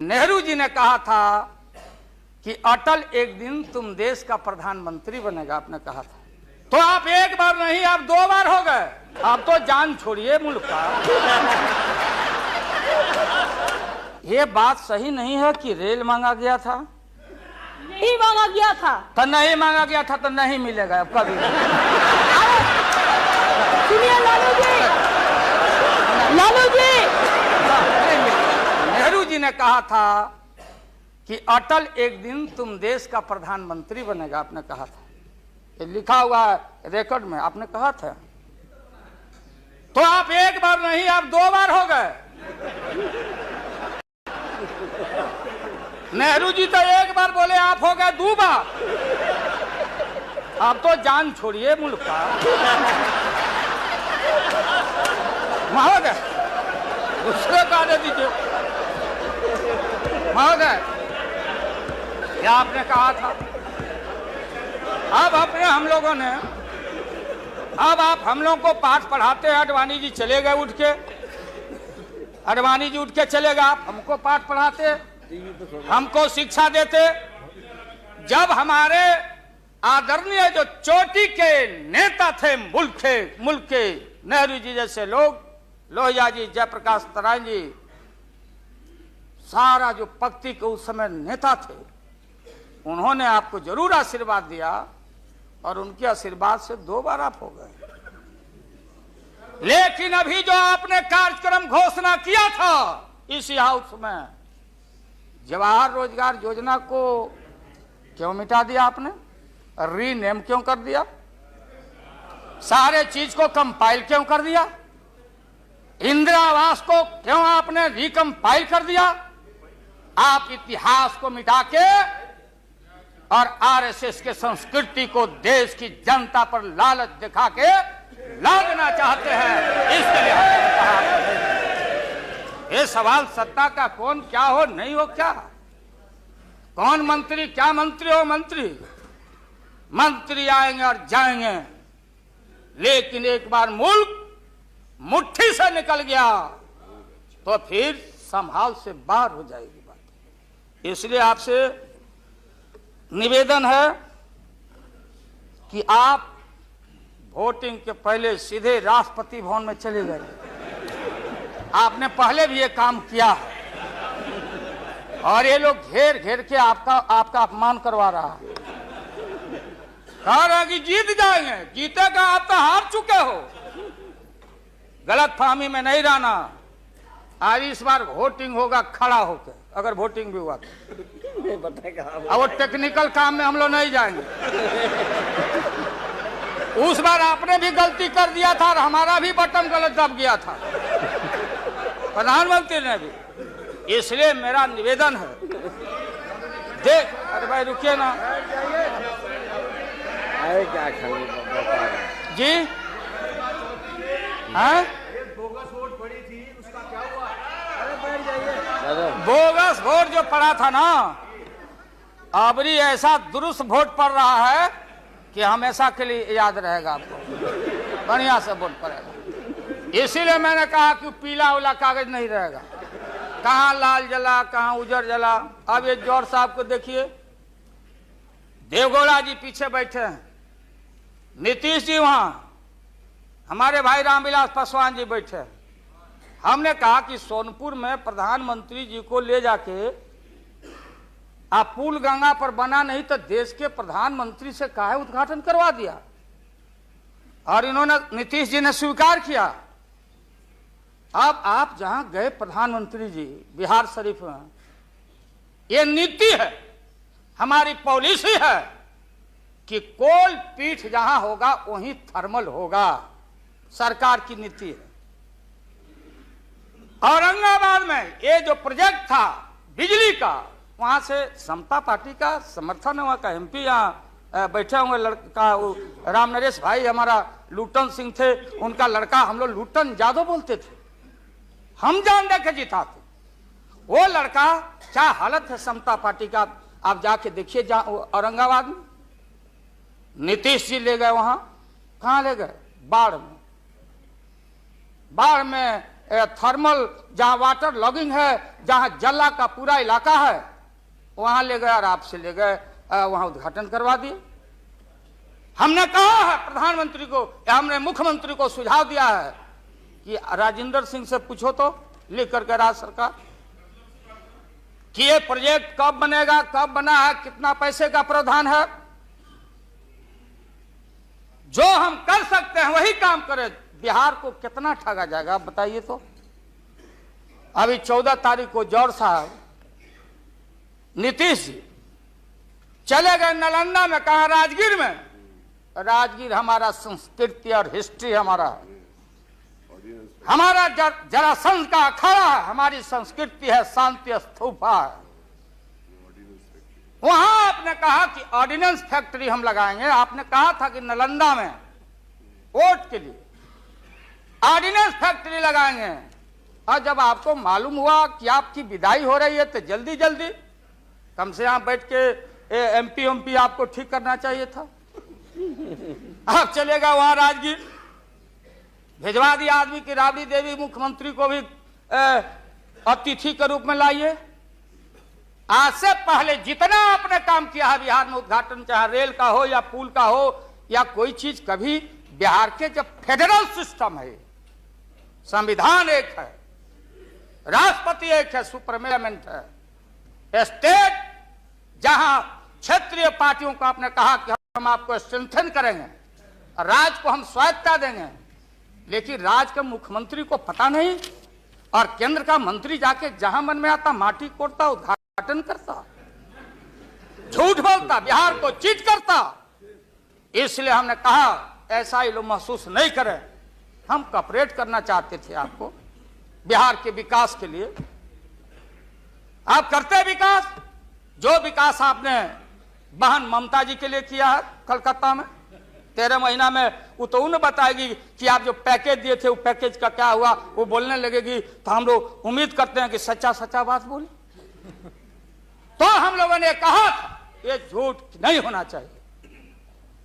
नेहरू जी ने कहा था कि अटल एक दिन तुम देश का प्रधानमंत्री बनेगा, आपने कहा था। तो आप एक बार नहीं, आप 2 बार हो गए। आप तो जान छोड़िए मुल्क का। ये बात सही नहीं है कि रेल मांगा गया था। नहीं मांगा गया था तो नहीं मांगा गया था तो नहीं मिलेगा अब कभी। सुनिए लालू जी, लालू जी, नेहरू जी ने कहा था कि अटल एक दिन तुम देश का प्रधानमंत्री बनेगा, आपने कहा था। ये लिखा हुआ है रिकॉर्ड में, आपने कहा था। तो आप एक बार नहीं, आप 2 बार हो गए। नेहरू जी तो एक बार बोले, आप हो गए 2 बार। आप तो जान छोड़िए मुल्क का। महोदय दूसरे का दे दीजिए। महोदय क्या आपने कहा था? अब अपने हम लोगों ने, अब आप हम लोगों को पाठ पढ़ाते हैं। अडवाणी जी चले गए उठ के, अडवाणी जी उठ के चले गए। आप हमको पाठ पढ़ाते, हमको शिक्षा देते। जब हमारे आदरणीय जो चोटी के नेता थे मुल्क के नेहरू जी जैसे लोग, लोहिया जी, जयप्रकाश नारायण जी, सारा जो पक्ति के उस समय नेता थे, उन्होंने आपको जरूर आशीर्वाद दिया और उनके आशीर्वाद से 2 बार आप हो गए। लेकिन अभी जो आपने कार्यक्रम घोषणा किया था इसी हाउस में, जवाहर रोजगार योजना को क्यों मिटा दिया आपने? रीनेम क्यों कर दिया? सारे चीज को कंपाइल क्यों कर दिया? इंदिरा आवास को क्यों आपने रिकंपाइल कर दिया? आप इतिहास को मिटा के और आरएसएस के संस्कृति को देश की जनता पर लालच दिखा के लादना चाहते हैं। इसके लिए हमने कहा, ये सवाल सत्ता का कौन क्या हो नहीं हो, क्या कौन मंत्री, क्या मंत्री हो मंत्री, मंत्री आएंगे और जाएंगे। लेकिन एक बार मुल्क मुट्ठी से निकल गया तो फिर संभाल से बाहर हो जाएगी बात। इसलिए आपसे निवेदन है कि आप वोटिंग के पहले सीधे राष्ट्रपति भवन में चले गए। आपने पहले भी ये काम किया है और ये लोग घेर घेर के आपका अपमान करवा रहा है। कह रहे हैं कि जीत जाएंगे, जीतेगा, आप तो हार चुके हो। गलत फहमी में नहीं रहना। आज इस बार वोटिंग होगा खड़ा होकर, अगर वोटिंग भी हुआ तो। और वो टेक्निकल काम में हम लोग नहीं जाएंगे। उस बार आपने भी गलती कर दिया था और हमारा भी बटन गलत दब गया था, प्रधानमंत्री ने भी। इसलिए मेरा निवेदन है, देख, अरे भाई रुकिए ना क्या जी। हाँ, बोगस वोट पड़ी थी, उसका क्या हुआ? बोगस वोट जो पड़ा था ना, अबरी ऐसा दुरुस्त वोट पड़ रहा है कि हमेशा के लिए याद रहेगा आपको। बढ़िया से वोट पड़ेगा। इसीलिए मैंने कहा कि पीला वाला कागज नहीं रहेगा। कहाँ लाल जला, कहाँ उजर जला। अब ये जौहर साहब को देखिए, देवगौड़ा जी पीछे बैठे हैं, नीतीश जी वहां, हमारे भाई रामविलास पासवान जी बैठे हैं। हमने कहा कि सोनपुर में प्रधानमंत्री जी को ले जाके आप पुल गंगा पर बना नहीं तो देश के प्रधानमंत्री से काहे उद्घाटन करवा दिया। और इन्होंने, नीतीश जी ने स्वीकार किया। अब आप जहां गए प्रधानमंत्री जी बिहार शरीफ में, ये नीति है, हमारी पॉलिसी है कि कोल पीठ जहां होगा वहीं थर्मल होगा। सरकार की नीति है। औरंगाबाद में ये जो प्रोजेक्ट था बिजली का, वहां से समता पार्टी का समर्थन है। वहां का एमपी यहाँ बैठे हुए लड़का, राम नरेश भाई हमारा लूटन सिंह थे, उनका लड़का, हम लोग लूटन यादव बोलते थे, हम जान दे के जीता थे। वो लड़का, क्या हालत है समता पार्टी का, आप जाके देखिए औरंगाबाद में। नीतीश जी ले गए वहां, कहां ले गए? बाढ़ में थर्मल जहां वाटर लॉगिंग है, जहां जला का पूरा इलाका है, वहां ले गए और आपसे ले गए, वहां उद्घाटन करवा दिए। हमने कहा है प्रधानमंत्री को, हमने मुख्यमंत्री को सुझाव दिया है कि राजेंद्र सिंह से पूछो तो, लिख करके राज्य सरकार कि ये प्रोजेक्ट कब बनेगा, कब बना है, कितना पैसे का प्रावधान है। जो हम कर सकते हैं वही काम करें। बिहार को कितना ठगा जाएगा आप बताइए तो। अभी 14 तारीख को जौहर साहब नीतीश जी चले गए नालंदा में, कहा राजगीर में। राजगीर हमारा संस्कृति और हिस्ट्री हमारा जरासंध का अखाड़ा है, हमारी संस्कृति है, शांति स्तूपा है। वहां आपने कहा कि ऑर्डिनेंस फैक्ट्री हम लगाएंगे। आपने कहा था कि नालंदा में वोट के लिए ऑर्डिनेंस फैक्ट्री लगाएंगे, और जब आपको मालूम हुआ कि आपकी विदाई हो रही है तो जल्दी जल्दी कम से यहां बैठ के एमपी आपको ठीक करना चाहिए था। आप चलेगा वहां राजगीर, भिजवा दिया आदमी की राबड़ी देवी मुख्यमंत्री को भी अतिथि के रूप में लाइए। आज से पहले जितना आपने काम किया है बिहार में, उद्घाटन चाहे रेल का हो या पुल का हो या कोई चीज, कभी बिहार के जब फेडरल सिस्टम है, संविधान एक है, राष्ट्रपति एक है, सुपरमेंट है, स्टेट जहां क्षेत्रीय पार्टियों को आपने कहा कि हम आपको स्ट्रेंथन करेंगे, राज्य को हम स्वायत्तता देंगे, लेकिन राज्य के मुख्यमंत्री को पता नहीं, और केंद्र का मंत्री जाके जहां मन में आता माटी कोड़ता, उद्घाटन करता, झूठ बोलता, बिहार को चीट करता। इसलिए हमने कहा ऐसा ही लोग महसूस नहीं करें। हम कॉपरेट करना चाहते थे आपको बिहार के विकास के लिए। आप करते विकास, जो विकास आपने बहन ममता जी के लिए किया है कलकत्ता में 13 महीना में, वो तो उन्हें बताएगी कि आप जो पैकेज दिए थे वो पैकेज का क्या हुआ। वो बोलने लगेगी तो हम लोग उम्मीद करते हैं कि सच्चा सच्चा बात बोले। तो हम लोगों ने कहा था ये झूठ नहीं होना चाहिए।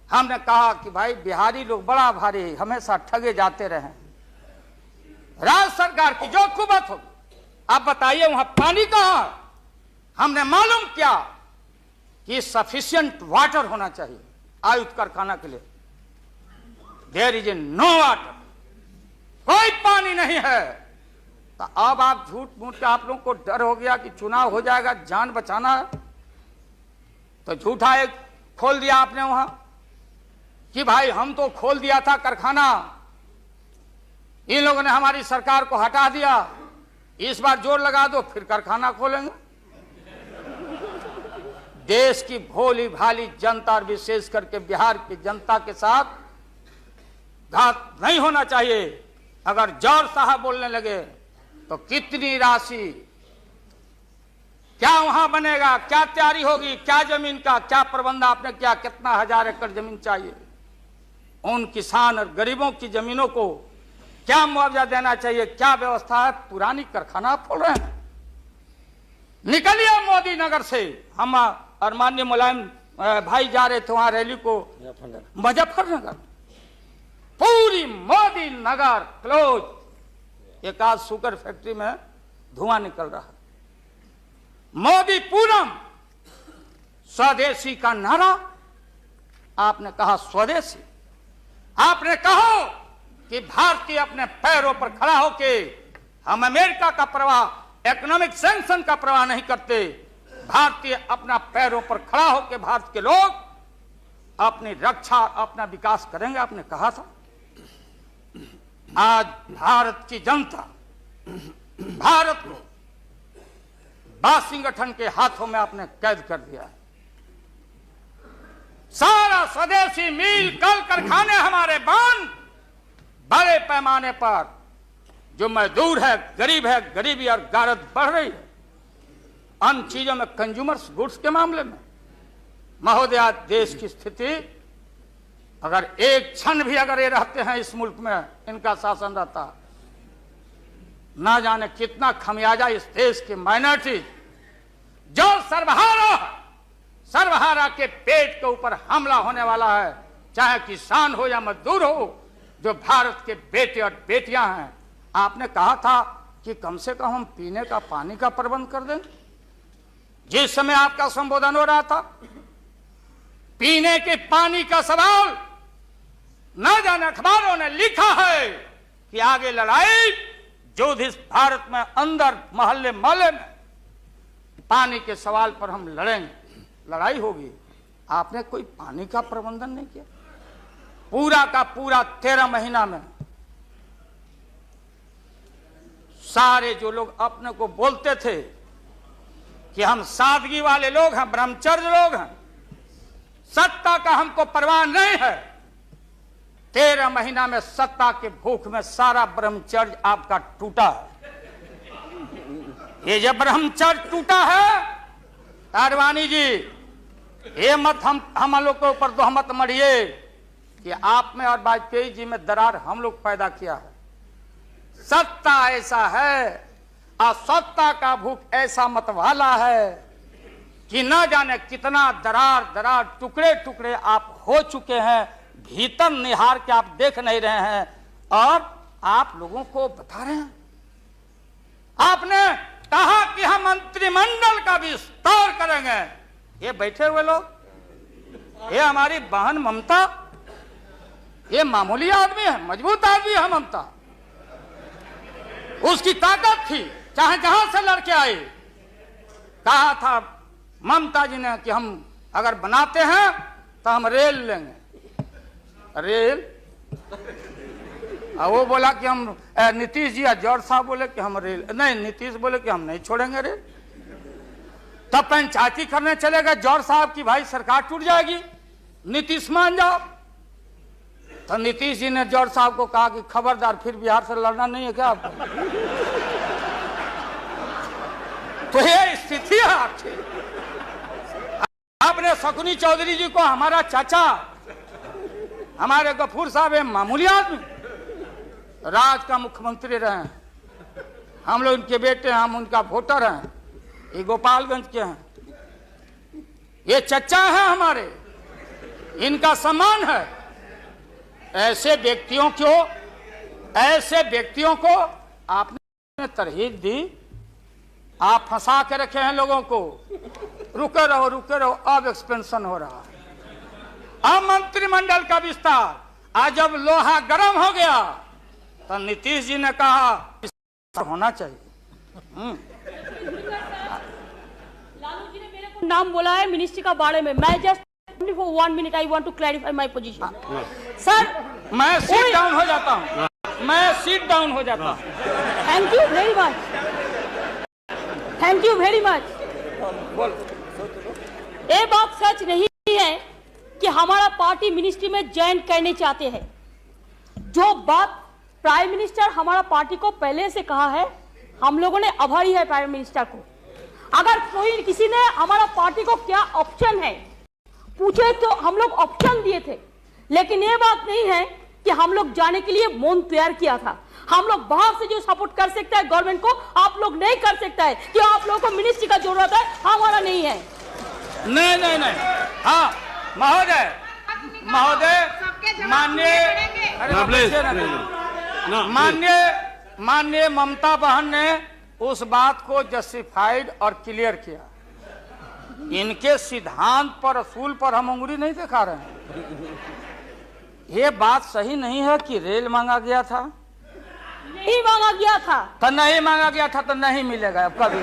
हमने कहा कि भाई बिहारी लोग बड़ा भारी, हमेशा ठगे जाते रहे। राज्य सरकार की जो कुबत होगी, आप बताइए वहां पानी कहां। हमने मालूम किया कि सफिशिएंट वाटर होना चाहिए आयुध कारखाना के लिए। देयर इज नो वाटर, कोई पानी नहीं है। तो अब आप झूठ मूठ के, आप लोगों को डर हो गया कि चुनाव हो जाएगा, जान बचाना है, तो झूठा एक खोल दिया आपने वहां कि भाई हम तो खोल दिया था कारखाना, इन लोगों ने हमारी सरकार को हटा दिया, इस बार जोर लगा दो फिर कारखाना खोलेंगे। देश की भोली भाली जनता और विशेष करके बिहार की जनता के साथ घात नहीं होना चाहिए। अगर जौहर साहब बोलने लगे तो कितनी राशि, क्या वहां बनेगा, क्या तैयारी होगी, क्या जमीन का क्या प्रबंध आपने किया, कितना 1000 एकड़ जमीन चाहिए, उन किसान और गरीबों की जमीनों को क्या मुआवजा देना चाहिए, क्या व्यवस्था है। पुरानी कारखाना खोल रहे हैं। निकलिए मोदी नगर से, हम और माननीय मुलायम भाई जा रहे थे वहां रैली को मुजफ्फरनगर, पूरी मोदी नगर क्लोज। एक आज शुगर फैक्ट्री में धुआं निकल रहा है। मोदी पूनम, स्वदेशी का नारा आपने कहा, स्वदेशी। आपने कहा कि भारतीय अपने पैरों पर खड़ा होके, हम अमेरिका का प्रवाह, इकोनॉमिक सैंक्शन का प्रवाह नहीं करते। भारतीय अपना पैरों पर खड़ा होके भारत के लोग अपनी रक्षा, अपना विकास करेंगे, आपने कहा था। आज भारत की जनता भारत को वाशिंगटन के हाथों में आपने कैद कर दिया है। सारा स्वदेशी मिल, कल कारखाने हमारे बंद, बड़े पैमाने पर जो मजदूर है, गरीबी और गारत बढ़ रही है। अन्य चीजों में, कंज्यूमर्स गुड्स के मामले में महोदया, देश की स्थिति, अगर एक क्षण भी अगर ये रहते हैं इस मुल्क में, इनका शासन रहता, ना जाने कितना खमियाजा इस देश की माइनॉरिटी जो सर्वहारा के पेट के ऊपर हमला होने वाला है, चाहे किसान हो या मजदूर हो, जो भारत के बेटे और बेटियां हैं, आपने कहा था कि कम से कम हम पीने का पानी का प्रबंध कर दें। जिस समय आपका संबोधन हो रहा था, पीने के पानी का सवाल न जाने अखबारों ने लिखा है कि आगे लड़ाई जो इस भारत में अंदर मोहल्ले मोहल्ले में पानी के सवाल पर हम लड़ेंगे, लड़ाई होगी। आपने कोई पानी का प्रबंधन नहीं किया। पूरा का पूरा 13 महीना में सारे जो लोग अपने को बोलते थे कि हम सादगी वाले लोग हैं, ब्रह्मचर्य लोग हैं, सत्ता का हमको परवाह नहीं है, 13 महीना में सत्ता के भूख में सारा ब्रह्मचर्य आपका टूटा है। ये जब ब्रह्मचर्य टूटा है, आडवाणी जी, ये मत हम लोग के ऊपर तो मत मरिए कि आप में और वाजपेयी जी में दरार हम लोग पैदा किया है। सत्ता ऐसा है और सत्ता का भूख ऐसा मतवाला है कि न जाने कितना दरार दरार टुकड़े टुकड़े आप हो चुके हैं, भीतर निहार के आप देख नहीं रहे हैं और आप लोगों को बता रहे हैं। आपने कहा कि हम मंत्रिमंडल का विस्तार करेंगे। ये बैठे हुए लोग, ये हमारी बहन ममता, ये मामूली आदमी है, मजबूत आदमी है ममता। उसकी ताकत थी, चाहे जहां से लड़के आए। कहा था ममता जी ने कि हम अगर बनाते हैं तो हम रेल लेंगे। रेल, वो बोला कि हम, नीतीश जी या जॉर्ज साहब बोले कि हम रेल नहीं, नीतीश बोले कि हम नहीं छोड़ेंगे रेल। तब पंचायती करने चले गए जॉर्ज साहब की भाई सरकार टूट जाएगी, नीतीश मान जाओ। तो नीतीश जी ने जॉर्ज साहब को कहा कि खबरदार, फिर बिहार से लड़ना नहीं है क्या आपको? तो ये स्थिति है आपकी। आपने शकुनी चौधरी जी को, हमारा चाचा, हमारे गफूर साहब मामूली आदमी, राज का मुख्यमंत्री रहे हैं, हम लोग उनके बेटे हैं, हम उनका वोटर हैं, ये गोपालगंज के हैं, ये चचा हैं हमारे, इनका सम्मान है। ऐसे व्यक्तियों को आपने तरहीब दी, आप फंसा के रखे हैं लोगों को। रुके रहो, अब एक्सपेंशन हो रहा है। अब मंत्रिमंडल का विस्तार, आज जब लोहा गर्म हो गया तो नीतीश जी ने कहा होना चाहिए। लालू जी ने मेरे को नाम बोला है मिनिस्ट्री का बारे में। मैं just for 1 minute I want to clarify my position. Sir, मैं सीट डाउन हो जाता हूँ, मैं सीट डाउन हो जाता हूँ। Thank you very much, thank you very much. ये बात सच नहीं है कि हमारा पार्टी मिनिस्ट्री में ज्वाइन करने चाहते हैं। जो बात प्राइम मिनिस्टर हमारा पार्टी को पहले से कहा है, हम लोगों ने आभारी है प्राइम मिनिस्टर को। अगर कोई किसी ने हमारा पार्टी को क्या ऑप्शन है पूछे तो हम लोग ऑप्शन दिए थे, लेकिन ये बात नहीं है कि हम लोग जाने के लिए मन तैयार किया था। हम लोग बाहर से जो सपोर्ट कर सकता है गवर्नमेंट को, आप लोग नहीं कर सकता है कि आप लोगों को मिनिस्ट्री का जरूरत है, हमारा नहीं है। नहीं, हाँ महोदय, माननीय ममता बहन ने उस बात को जस्टिफाइड और क्लियर किया। इनके सिद्धांत पर, असूल पर हम उंगली नहीं दिखा रहे हैं। ये बात सही नहीं है कि रेल मांगा गया था, नहीं मांगा गया था तो नहीं मांगा गया था तो नहीं मिलेगा अब कभी।